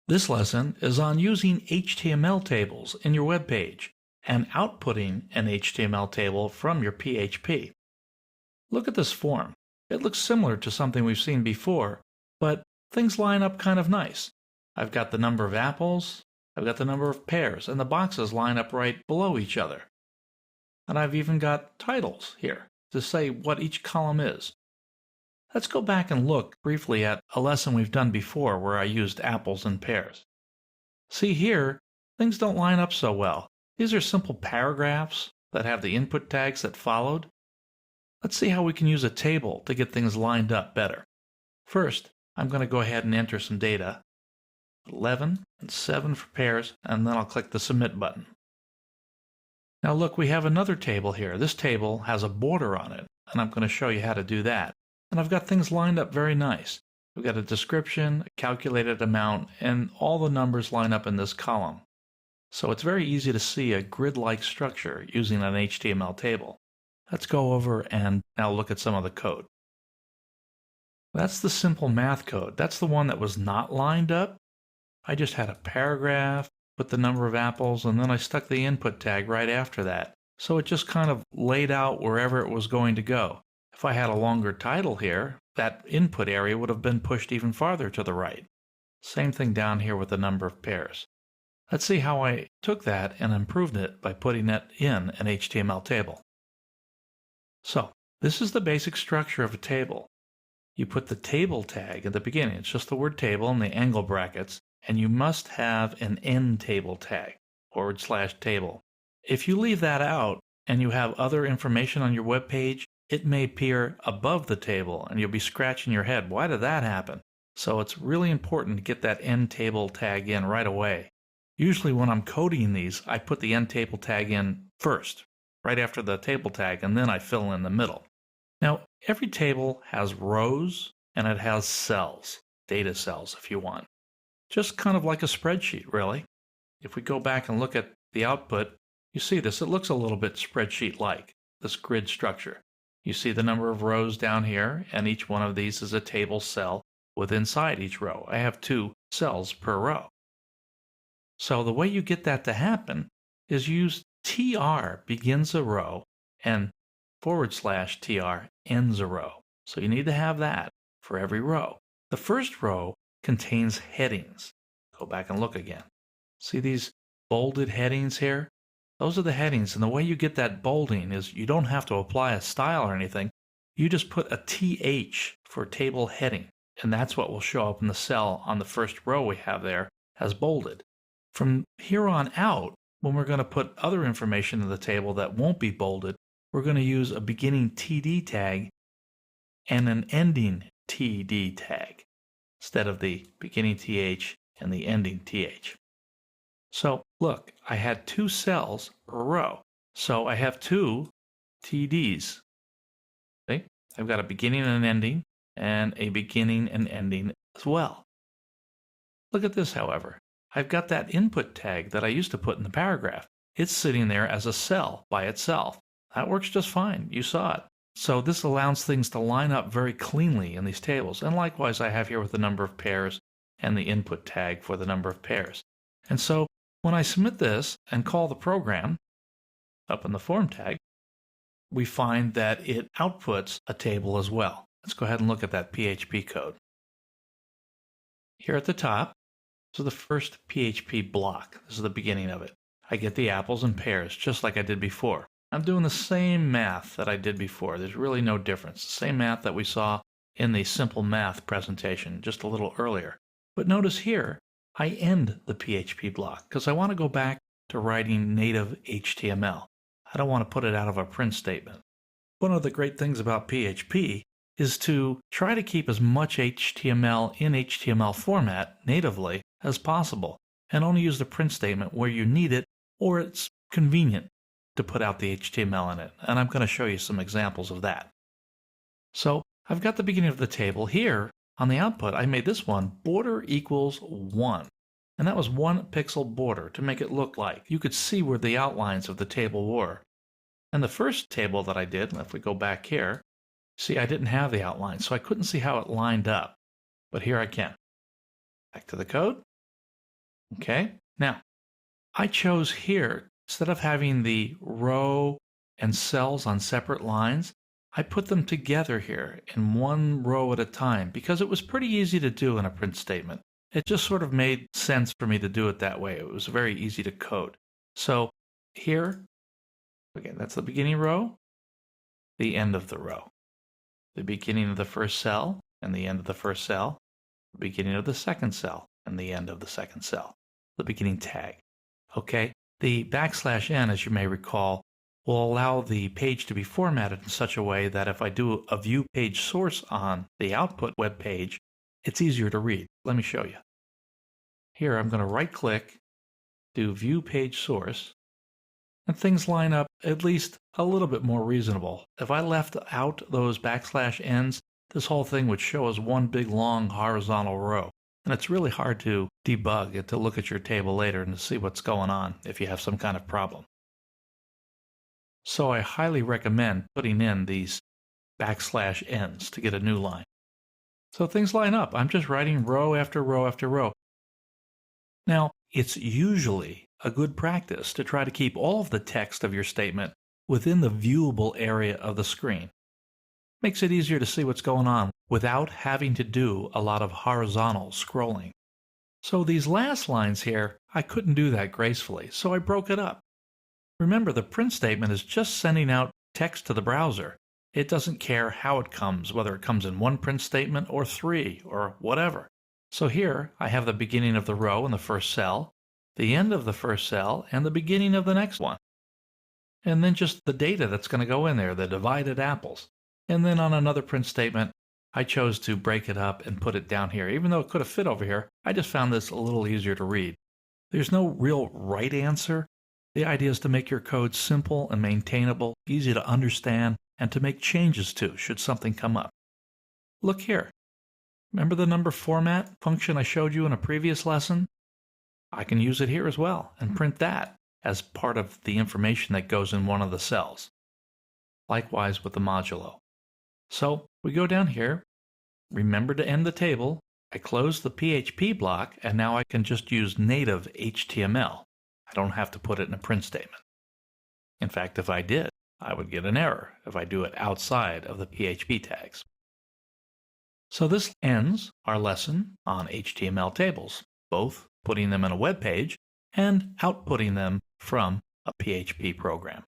This lesson is on using HTML tables in your web page and outputting an HTML table from your PHP. Look at this form. It looks similar to something we've seen before, but things line up kind of nice. I've got the number of apples, I've got the number of pears, and the boxes line up right below each other. And I've even got titles here to say what each column is. Let's go back and look briefly at a lesson we've done before where I used apples and pears. See here, things don't line up so well. These are simple paragraphs that have the input tags that followed. Let's see how we can use a table to get things lined up better. First, I'm going to go ahead and enter some data. 11 and 7 for pears, and then I'll click the Submit button. Now look, we have another table here. This table has a border on it, and I'm going to show you how to do that. And I've got things lined up very nice. We've got a description, a calculated amount, and all the numbers line up in this column. So it's very easy to see a grid-like structure using an HTML table. Let's go over and now look at some of the code. That's the simple math code. That's the one that was not lined up. I just had a paragraph, put the number of apples, and then I stuck the input tag right after that. So it just kind of laid out wherever it was going to go. If I had a longer title here, that input area would have been pushed even farther to the right. Same thing down here with the number of pears. Let's see how I took that and improved it by putting it in an HTML table. So, this is the basic structure of a table. You put the table tag at the beginning. It's just the word table and the angle brackets, and you must have an end table tag, /table. If you leave that out and you have other information on your web page, it may appear above the table and you'll be scratching your head. Why did that happen? So it's really important to get that end table tag in right away. Usually when I'm coding these, I put the end table tag in first, right after the table tag, and then I fill in the middle. Now, every table has rows and it has cells, data cells if you want. Just kind of like a spreadsheet, really. If we go back and look at the output, you see this. It looks a little bit spreadsheet-like, this grid structure. You see the number of rows down here, and each one of these is a table cell with inside each row. I have 2 cells per row. So the way you get that to happen is use tr begins a row and /tr ends a row. So you need to have that for every row. The first row contains headings. Go back and look again. See these bolded headings here? Those are the headings, and the way you get that bolding is you don't have to apply a style or anything. You just put a TH for table heading, and that's what will show up in the cell on the first row we have there as bolded. From here on out, when we're going to put other information in the table that won't be bolded, we're going to use a beginning TD tag and an ending TD tag instead of the beginning TH and the ending TH. So look, I had 2 cells per row. So I have 2 TDs. See? I've got a beginning and an ending, and a beginning and ending as well. Look at this, however. I've got that input tag that I used to put in the paragraph. It's sitting there as a cell by itself. That works just fine. You saw it. So this allows things to line up very cleanly in these tables. And likewise, I have here with the number of pears and the input tag for the number of pears. And so when I submit this and call the program up in the form tag, we find that it outputs a table as well. Let's go ahead and look at that PHP code. Here at the top, this is the first PHP block. This is the beginning of it. I get the apples and pears just like I did before. I'm doing the same math that I did before. There's really no difference. The same math that we saw in the simple math presentation just a little earlier. But notice here, I end the PHP block because I want to go back to writing native HTML. I don't want to put it out of a print statement. One of the great things about PHP is to try to keep as much HTML in HTML format natively as possible and only use the print statement where you need it or it's convenient to put out the HTML in it. And I'm going to show you some examples of that. So I've got the beginning of the table here. On the output, I made this one border equals 1. And that was 1 pixel border to make it look like you could see where the outlines of the table were. And the first table that I did, if we go back here, see I didn't have the outline, so I couldn't see how it lined up. But here I can. Back to the code. Okay? Now, I chose here, instead of having the row and cells on separate lines, I put them together here in one row at a time because it was pretty easy to do in a print statement. It just sort of made sense for me to do it that way. It was very easy to code. So here, again, that's the beginning row, the end of the row, the beginning of the first cell and the end of the first cell, the beginning of the second cell and the end of the second cell, the beginning tag. Okay, the \n, as you may recall, will allow the page to be formatted in such a way that if I do a view page source on the output web page, it's easier to read. Let me show you. Here I'm going to right click, do view page source, and things line up at least a little bit more reasonable. If I left out those \n's, this whole thing would show as one big long horizontal row. And it's really hard to debug and to look at your table later and to see what's going on if you have some kind of problem. So I highly recommend putting in these \n's to get a new line. So things line up. I'm just writing row after row after row. Now, it's usually a good practice to try to keep all of the text of your statement within the viewable area of the screen. Makes it easier to see what's going on without having to do a lot of horizontal scrolling. So these last lines here, I couldn't do that gracefully, so I broke it up. Remember, the print statement is just sending out text to the browser. It doesn't care how it comes, whether it comes in one print statement or 3 or whatever. So here I have the beginning of the row in the first cell, the end of the first cell, and the beginning of the next one. And then just the data that's going to go in there, the divided apples. And then on another print statement, I chose to break it up and put it down here. Even though it could have fit over here, I just found this a little easier to read. There's no real right answer. The idea is to make your code simple and maintainable, easy to understand, and to make changes to should something come up. Look here. Remember the number format function I showed you in a previous lesson? I can use it here as well and print that as part of the information that goes in one of the cells. Likewise with the modulo. So we go down here, remember to end the table, I close the PHP block, and now I can just use native HTML. I don't have to put it in a print statement. In fact, if I did, I would get an error if I do it outside of the PHP tags. So this ends our lesson on HTML tables, both putting them in a web page and outputting them from a PHP program.